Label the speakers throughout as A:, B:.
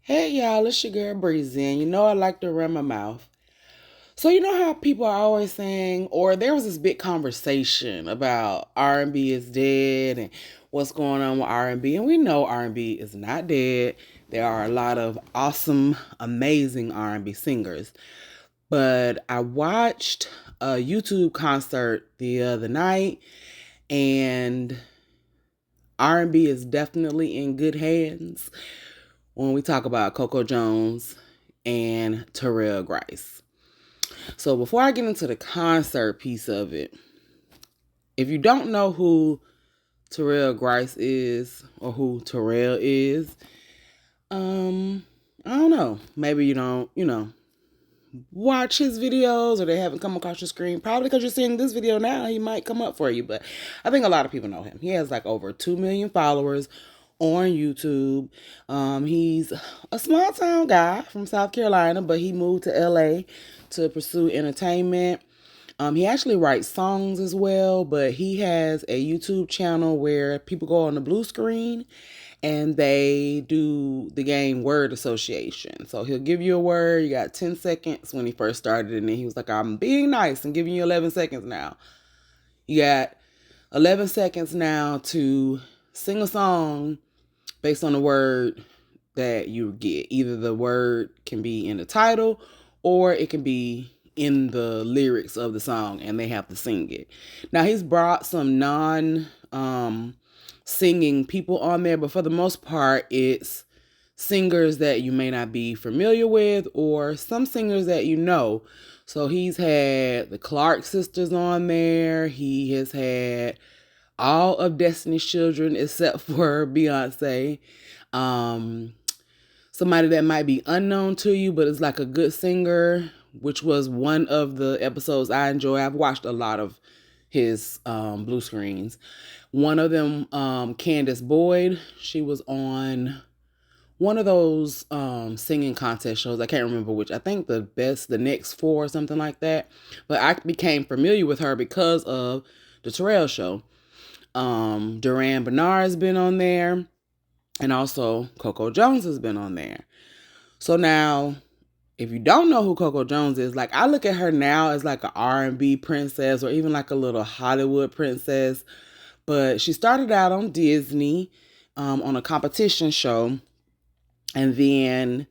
A: Hey y'all, it's your girl Breezy, and you know I like to run my mouth. So you know how people are always saying, or there was this big conversation about R&B is dead and what's going on with R&B, and we know R&B is not dead. There are a lot of awesome, amazing R&B singers. But I watched a YouTube concert the other night, and R&B is definitely in good hands when we talk about Coco Jones and Terrell Grice. So before I get into the concert piece of it, if you don't know who Terrell Grice is or who Terrell is, I don't know. Maybe you don't, watch his videos or they haven't come across your screen. Probably because you're seeing this video now, he might come up for you. But I think a lot of people know him. He has like over 2 million followers on YouTube. He's a small town guy from South Carolina, but he moved to LA to pursue entertainment. He actually writes songs as well, but he has a YouTube channel where people go on the blue screen and they do the game word association. So he'll give you a word. You got 10 seconds when he first started, and then he was like, I'm being nice and giving you 11 seconds now. You got 11 seconds now to sing a song based on the word that you get. Either the word can be in the title or it can be in the lyrics of the song, and they have to sing it. Now he's brought some non singing people on there, but for the most part it's singers that you may not be familiar with or some singers that you know. So he's had the Clark sisters on there. He has had all of Destiny's Children except for Beyonce. Somebody that might be unknown to you, but is like a good singer, which was one of the episodes I enjoy. I've watched a lot of his blue screens. One of them, Candace Boyd, she was on one of those singing contest shows. I can't remember which. I think the next four or something like that. But I became familiar with her because of the Terrell Show. Duran Bernard's been on there, and also Coco Jones has been on there. So now, if you don't know who Coco Jones is, like I look at her now as like an R&B princess or even like a little Hollywood princess. But she started out on Disney on a competition show, and then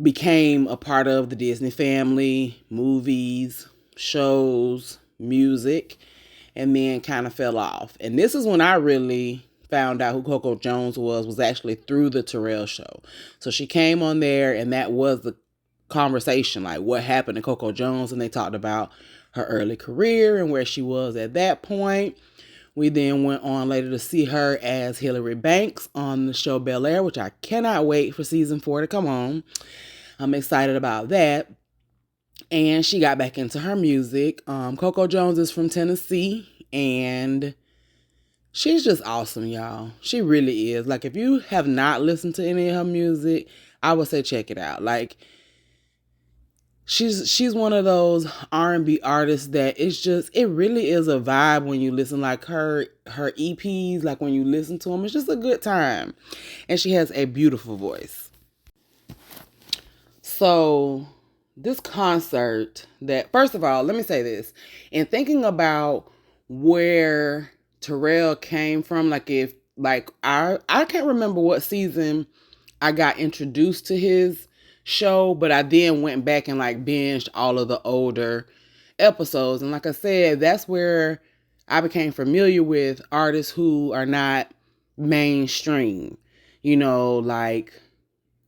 A: became a part of the Disney family, movies, shows, music, and then kind of fell off. And this is when I really found out who Coco Jones was actually through the Terrell Show. So she came on there, and that was the conversation, like what happened to Coco Jones, and they talked about her early career and where she was at that point. We then went on later to see her as Hillary Banks on the show Bel Air, which I cannot wait for season 4 to come on. I'm excited about that. And she got back into her music. Coco Jones is from Tennessee, and she's just awesome, y'all. She really is. Like, if you have not listened to any of her music, I would say check it out. Like, she's one of those R&B artists that it really is a vibe when you listen. Like her EPs, like when you listen to them, it's just a good time. And she has a beautiful voice. So this concert, that first of all, let me say this. In thinking about where Terrell came from, like if like I can't remember what season I got introduced to his show, but I then went back and like binged all of the older episodes. And like I said, that's where I became familiar with artists who are not mainstream. Like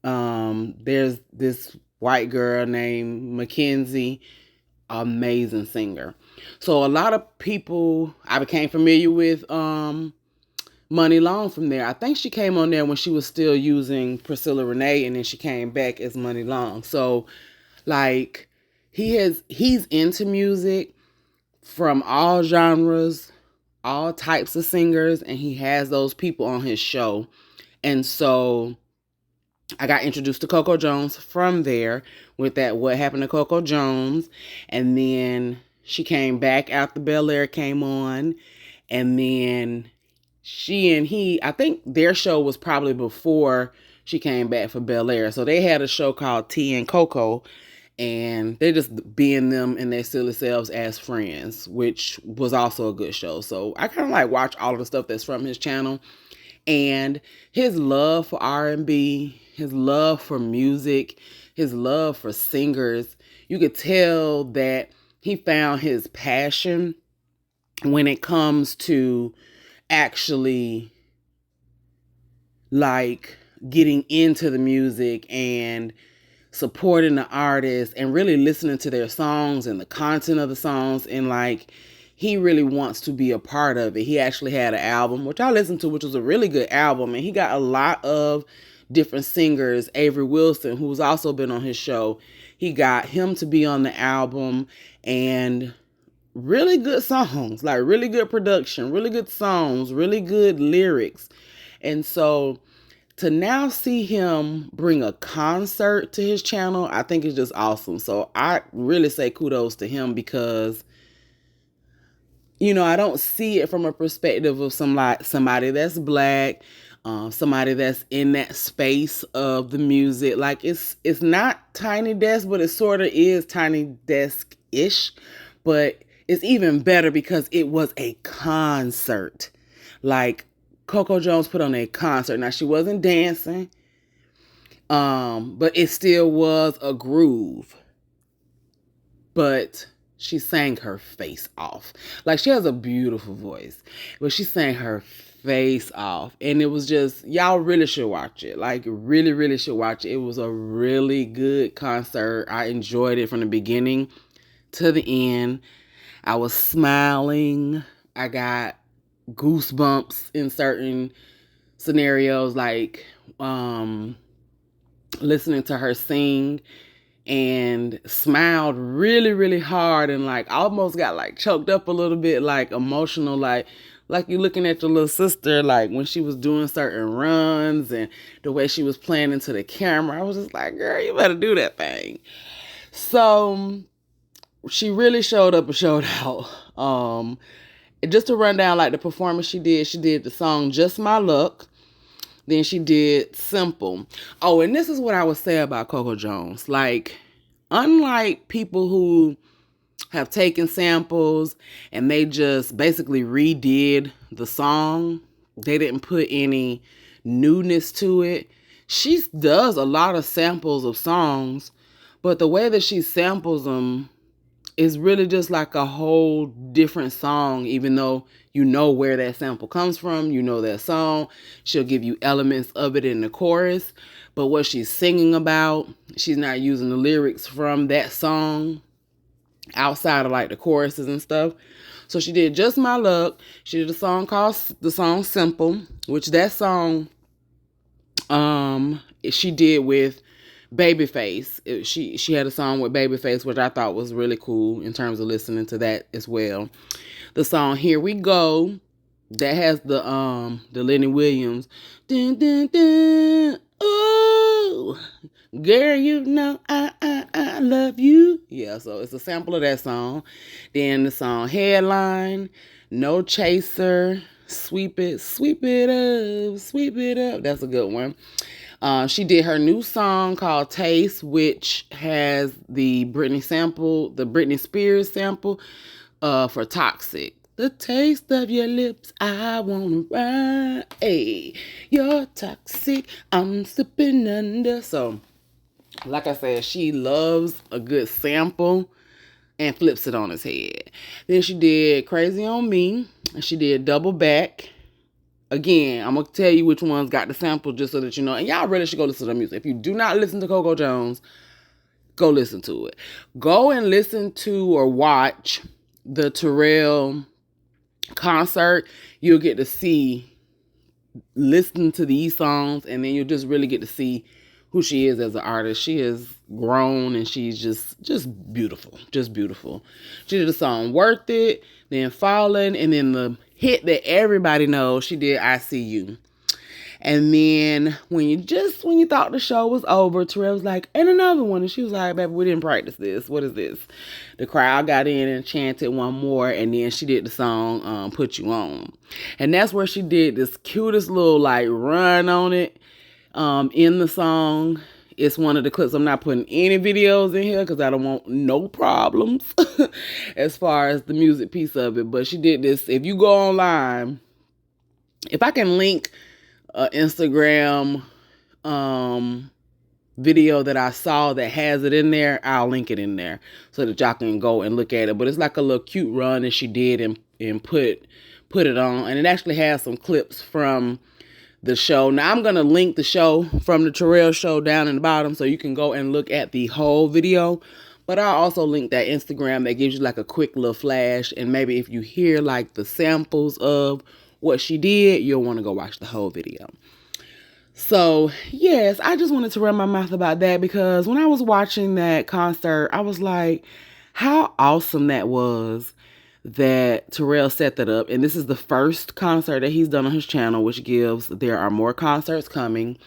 A: there's this white girl named Mackenzie, amazing singer. So a lot of people I became familiar with Money Long from there. I think she came on there when she was still using Priscilla Renee, and then she came back as Money Long. So like he's into music from all genres, all types of singers, and he has those people on his show. And so I got introduced to Coco Jones from there with that What Happened to Coco Jones. And then she came back after Bel Air came on. And then she and he, I think their show was probably before she came back for Bel Air. So they had a show called Tea and Coco, and they just being them and their silly selves as friends, which was also a good show. So I kind of like watch all of the stuff that's from his channel, and his love for R&B, his love for music, his love for singers. You could tell that he found his passion when it comes to actually like getting into the music and supporting the artists and really listening to their songs and the content of the songs, and like he really wants to be a part of it. He actually had an album which I listened to, which was a really good album, and he got a lot of different singers. Avery Wilson, who's also been on his show, he got him to be on the album, and really good songs, like really good production, really good songs, really good lyrics. And so to now see him bring a concert to his channel, I think is just awesome. So I really say kudos to him, because I don't see it from a perspective of somebody that's black, somebody that's in that space of the music. Like it's not Tiny Desk, but it sort of is Tiny Desk-ish, but it's even better because it was a concert. Like Coco Jones put on a concert. Now she wasn't dancing, but it still was a groove. But she sang her face off. Like she has a beautiful voice, but she sang her face off. And it was just, y'all really should watch it. Like really, really should watch it. It was a really good concert. I enjoyed it from the beginning to the end. I was smiling. I got goosebumps in certain scenarios, like listening to her sing, and smiled really, really hard, and like almost got like choked up a little bit, like emotional, like you're looking at your little sister, like when she was doing certain runs and the way she was playing into the camera. I was just like, girl, you better do that thing. So she really showed up and showed out. Just to run down like the performance she did the song Just My Luck. Then she did Simple. Oh, and this is what I would say about Coco Jones. Like, unlike people who have taken samples and they just basically redid the song, they didn't put any newness to it. She does a lot of samples of songs, but the way that she samples them is really just like a whole different song, even though you know where that sample comes from, you know that song. She'll give you elements of it in the chorus, but what she's singing about, she's not using the lyrics from that song outside of like the choruses and stuff. So she did Just My Luck. She did a song called Simple, which that song she did with Babyface. She had a song with Babyface, which I thought was really cool in terms of listening to that as well. The song Here We Go, that has the Lenny Williams. Dun, dun, dun, ooh, girl, you know I love you. Yeah, so it's a sample of that song. Then the song Headline, No Chaser, Sweep It Up, Sweep It Up. That's a good one. She did her new song called Taste, which has the Britney Spears sample for Toxic. The taste of your lips, I wanna ride. Hey, you're toxic, I'm sipping under. So, like I said, she loves a good sample and flips it on his head. Then she did Crazy on Me, and she did Double Back. Again, I'm going to tell you which ones got the sample just so that you know. And y'all really should go listen to the music. If you do not listen to Coco Jones, go listen to it. Go and listen to or watch the Terrell concert. You'll get to listen to these songs, and then you'll just really get to see who she is as an artist. She has grown, and she's just beautiful. Just beautiful. She did a song Worth It, then Fallen, and then the hit that everybody knows, she did I See You. And then when you thought the show was over, Terrell was like, and another one. And she was like, baby, we didn't practice this. What is this? The crowd got in and chanted one more. And then she did the song Put You On. And that's where she did this cutest little like run on it. in the song. It's one of the clips. I'm not putting any videos in here because I don't want no problems as far as the music piece of it. But she did this. If you go online, if I can link Instagram video that I saw that has it in there, I'll link it in there so that y'all can go and look at it. But it's like a little cute run that she did and put it on. And it actually has some clips from the show. Now I'm going to link the show from the Terrell Show down in the bottom so you can go and look at the whole video. But I'll also link that Instagram that gives you like a quick little flash. And maybe if you hear like the samples of what she did, you'll want to go watch the whole video. So, yes, I just wanted to run my mouth about that because when I was watching that concert, I was like, how awesome that was that Terrell set that up. And this is the first concert that he's done on his channel, which gives there are more concerts coming.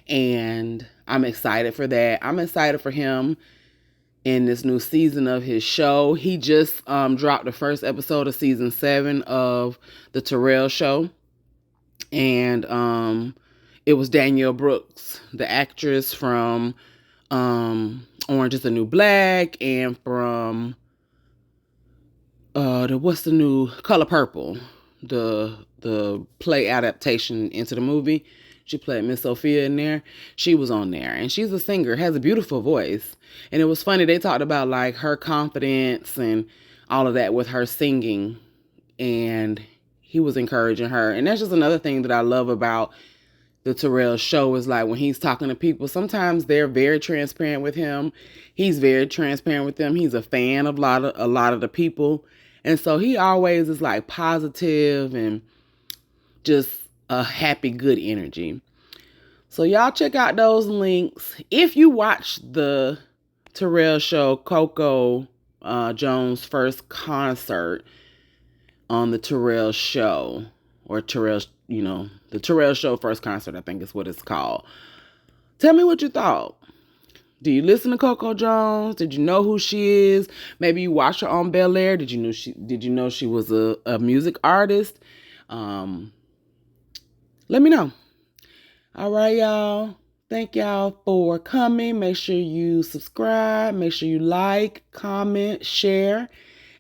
A: And I'm excited for that. I'm excited for him in this new season of his show. He just dropped the first episode of season 7 of the Terrell Show. And it was Danielle Brooks, the actress from Orange is the New Black and from what's the new Color Purple, the play adaptation into the movie. She played Miss Sophia in there. She was on there, and she's a singer, has a beautiful voice. And it was funny, they talked about like her confidence and all of that with her singing, and he was encouraging her. And that's just another thing that I love about the Terrell Show is like when he's talking to people, sometimes they're very transparent with him. He's very transparent with them. He's a fan of a lot of the people. And so he always is like positive and just a happy, good energy. So y'all check out those links. If you watch the Terrell Show, Coco Jones' first concert on the Terrell Show, or Terrell, the Terrell Show first concert, I think is what it's called. Tell me what you thought. Do you listen to Coco Jones? Did you know who she is? Maybe you watched her on Bel Air. Did you know she was a music artist? Let me know. All right, y'all. Thank y'all for coming. Make sure you subscribe. Make sure you like, comment, share,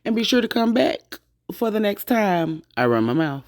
A: and be sure to come back for the next time I run my mouth.